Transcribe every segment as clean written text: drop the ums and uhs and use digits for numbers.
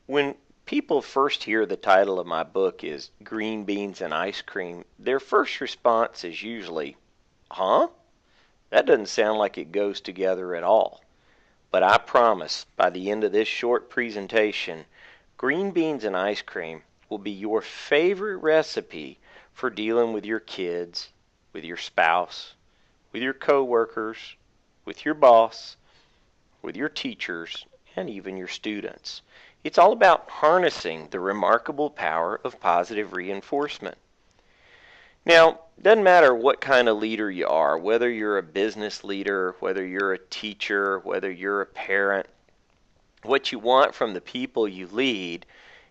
When people first hear the title of my book is Green Beans and Ice Cream, their first response is usually, huh? That doesn't sound like it goes together at all. But I promise, by the end of this short presentation, green beans and ice cream will be your favorite recipe for dealing with your kids, with your spouse, with your coworkers, with your boss, with your teachers, and even your students. It's all about harnessing the remarkable power of positive reinforcement. Now, it doesn't matter what kind of leader you are, whether you're a business leader, whether you're a teacher, whether you're a parent, what you want from the people you lead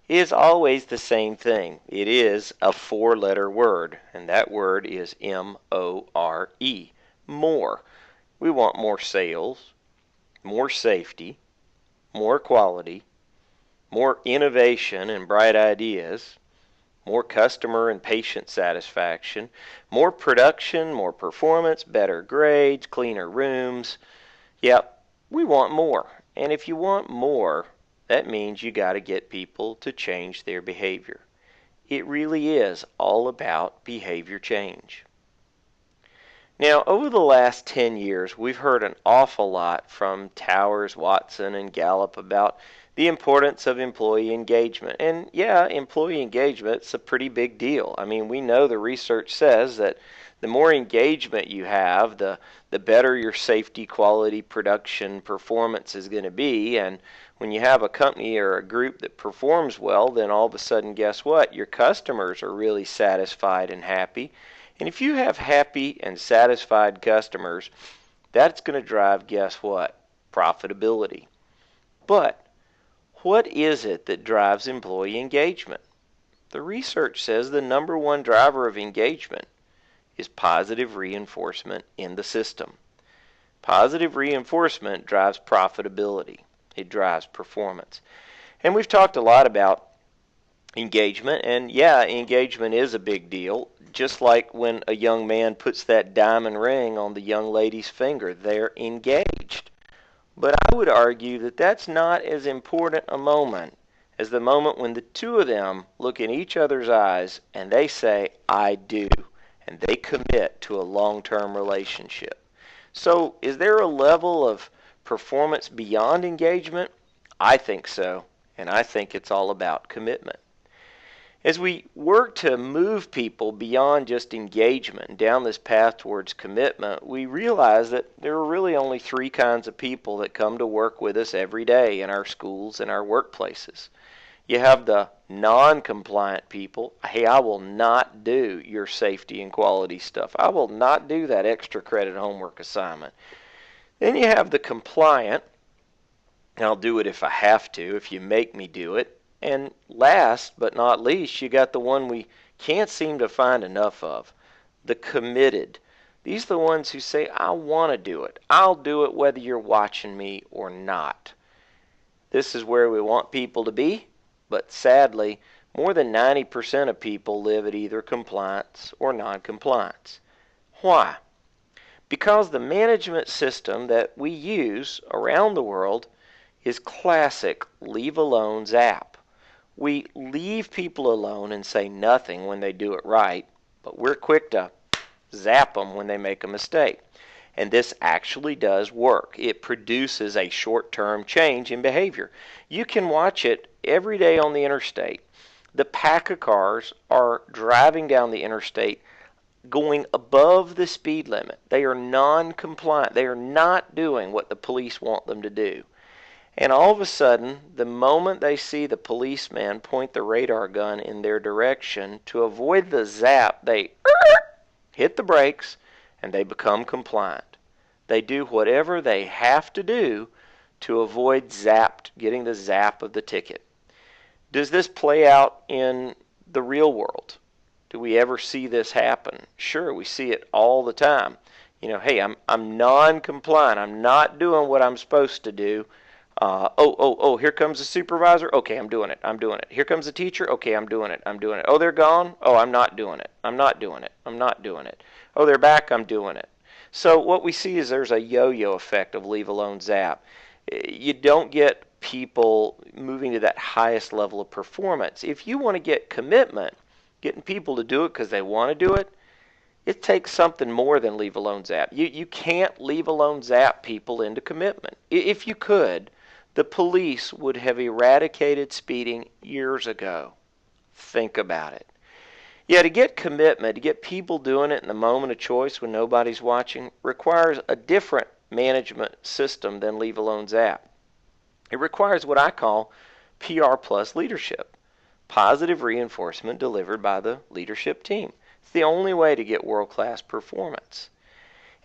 is always the same thing. It is a four-letter word, and that word is M-O-R-E, more. We want more sales, more safety, more quality, more innovation and bright ideas, more customer and patient satisfaction, more production, more performance, better grades, cleaner rooms. Yep, we want more. And if you want more, that means you got to get people to change their behavior. It really is all about behavior change. Now, over the last 10 years, we've heard an awful lot from Towers, Watson, and Gallup about the importance of employee engagement. And yeah, employee engagement is a pretty big deal. I mean, we know the research says that the more engagement you have, the better your safety, quality, production, performance is going to be. And when you have a company or a group that performs well, then all of a sudden, guess what? Your customers are really satisfied and happy. And if you have happy and satisfied customers, that's going to drive, guess what? Profitability. But what is it that drives employee engagement? The research says the number one driver of engagement is positive reinforcement in the system. Positive reinforcement drives profitability. It drives performance. And we've talked a lot about engagement, and yeah, engagement is a big deal. Just like when a young man puts that diamond ring on the young lady's finger, they're engaged. But I would argue that that's not as important a moment as the moment when the two of them look in each other's eyes and they say, I do, and they commit to a long-term relationship. So is there a level of performance beyond engagement? I think so, and I think it's all about commitment. As we work to move people beyond just engagement and down this path towards commitment, we realize that there are really only three kinds of people that come to work with us every day in our schools and our workplaces. You have the non-compliant people. Hey, I will not do your safety and quality stuff. I will not do that extra credit homework assignment. Then you have the compliant. I'll do it if I have to, if you make me do it. And last but not least, you got the one we can't seem to find enough of, the committed. These are the ones who say, I want to do it. I'll do it whether you're watching me or not. This is where we want people to be, but sadly, more than 90% of people live at either compliance or non-compliance. Why? Because the management system that we use around the world is classic leave alone zap. We leave people alone and say nothing when they do it right, but we're quick to zap them when they make a mistake. And this actually does work. It produces a short-term change in behavior. You can watch it every day on the interstate. The pack of cars are driving down the interstate going above the speed limit. They are non-compliant. They are not doing what the police want them to do. And all of a sudden, the moment they see the policeman point the radar gun in their direction, to avoid the zap, they hit the brakes and they become compliant. They do whatever they have to do to avoid getting the zap of the ticket. Does this play out in the real world? Do we ever see this happen? Sure, we see it all the time. Hey, I'm non-compliant. I'm not doing what I'm supposed to do. Here comes the supervisor. Okay, I'm doing it. I'm doing it. Here comes the teacher. Okay, I'm doing it. I'm doing it. Oh, they're gone. Oh, I'm not doing it. I'm not doing it. I'm not doing it. Oh, they're back. I'm doing it. So what we see is there's a yo-yo effect of leave alone zap. You don't get people moving to that highest level of performance. If you want to get commitment, getting people to do it because they want to do it, it takes something more than leave alone zap. You can't leave alone zap people into commitment. If you could, the police would have eradicated speeding years ago. Think about it. Yeah, to get commitment, to get people doing it in the moment of choice when nobody's watching, requires a different management system than leave alone zap. It requires what I call PR plus leadership, positive reinforcement delivered by the leadership team. It's the only way to get world-class performance.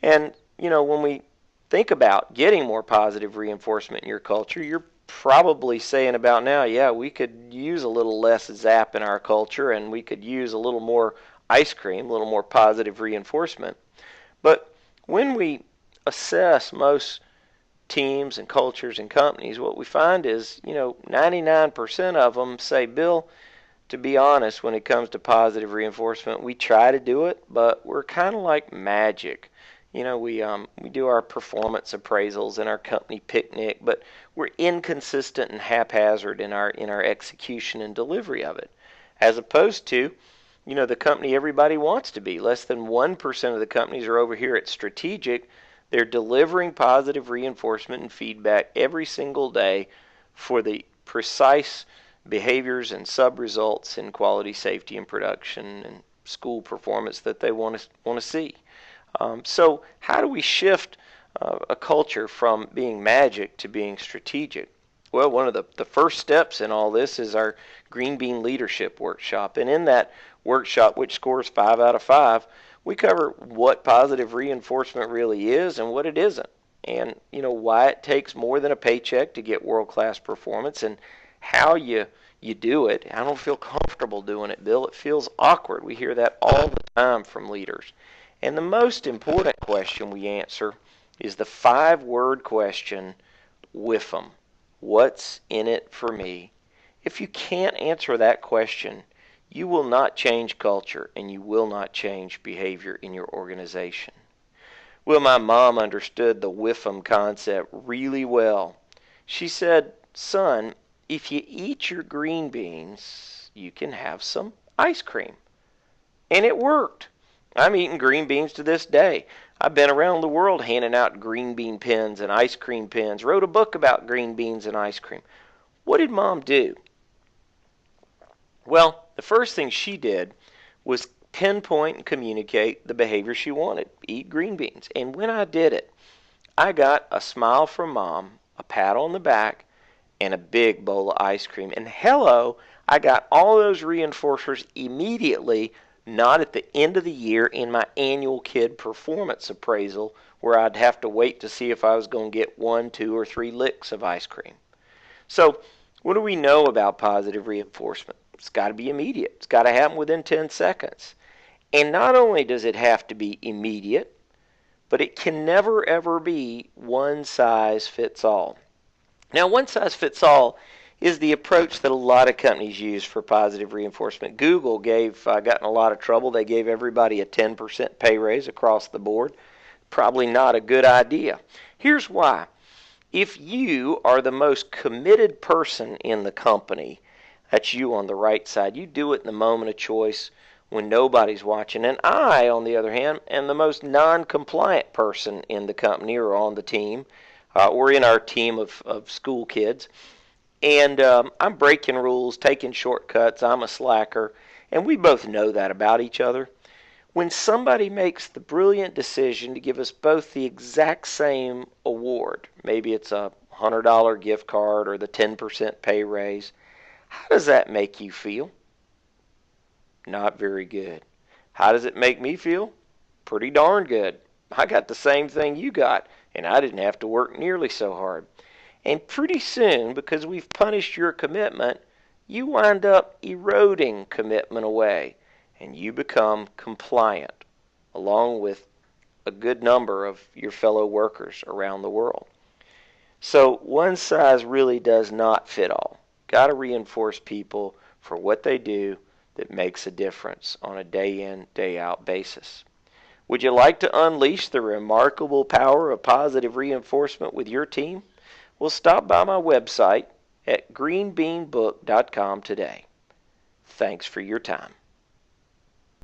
And, when we think about getting more positive reinforcement in your culture, you're probably saying about now, yeah, we could use a little less zap in our culture and we could use a little more ice cream, a little more positive reinforcement. But when we assess most teams and cultures and companies, what we find is, 99% of them say, Bill, to be honest, when it comes to positive reinforcement, we try to do it, but we're kind of like magic. We do our performance appraisals and our company picnic, but we're inconsistent and haphazard in our execution and delivery of it, as opposed to, the company everybody wants to be. Less than 1% of the companies are over here at Strategic. They're delivering positive reinforcement and feedback every single day for the precise behaviors and sub-results in quality, safety, and production and school performance that they want to see. So how do we shift a culture from being magic to being strategic? Well, one of the first steps in all this is our Green Bean Leadership Workshop. And in that workshop, which scores 5 out of 5, we cover what positive reinforcement really is and what it isn't. And, why it takes more than a paycheck to get world-class performance and how you do it. I don't feel comfortable doing it, Bill. It feels awkward. We hear that all the time from leaders. And the most important question we answer is the 5-word question, WIFM. What's in it for me? If you can't answer that question, you will not change culture and you will not change behavior in your organization. Well, my mom understood the WIFM concept really well. She said, son, if you eat your green beans, you can have some ice cream. And it worked. I'm eating green beans to this day. I've been around the world handing out green bean pens and ice cream pens. Wrote a book about green beans and ice cream. What did Mom do? Well, the first thing she did was pinpoint and communicate the behavior she wanted. Eat green beans. And when I did it, I got a smile from Mom, a pat on the back, and a big bowl of ice cream. And hello, I got all those reinforcers immediately, not at the end of the year in my annual kid performance appraisal where I'd have to wait to see if I was going to get 1, 2, or 3 licks of ice cream. So what do we know about positive reinforcement? It's got to be immediate. It's got to happen within 10 seconds. And not only does it have to be immediate, but it can never ever be one size fits all. Now, one size fits all is the approach that a lot of companies use for positive reinforcement. Google got in a lot of trouble. They gave everybody a 10% pay raise across the board. Probably not a good idea. Here's why. If you are the most committed person in the company, that's you on the right side. You do it in the moment of choice when nobody's watching. And I, on the other hand, am the most non-compliant person in the company or on the team or in our team of school kids. And I'm breaking rules, taking shortcuts. I'm a slacker. And we both know that about each other. When somebody makes the brilliant decision to give us both the exact same award, maybe it's a $100 gift card or the 10% pay raise, how does that make you feel? Not very good. How does it make me feel? Pretty darn good. I got the same thing you got, and I didn't have to work nearly so hard. And pretty soon, because we've punished your commitment, you wind up eroding commitment away, and you become compliant, along with a good number of your fellow workers around the world. So one size really does not fit all. Got to reinforce people for what they do that makes a difference on a day in, day out basis. Would you like to unleash the remarkable power of positive reinforcement with your team? Well, stop by my website at greenbeanbook.com today. Thanks for your time.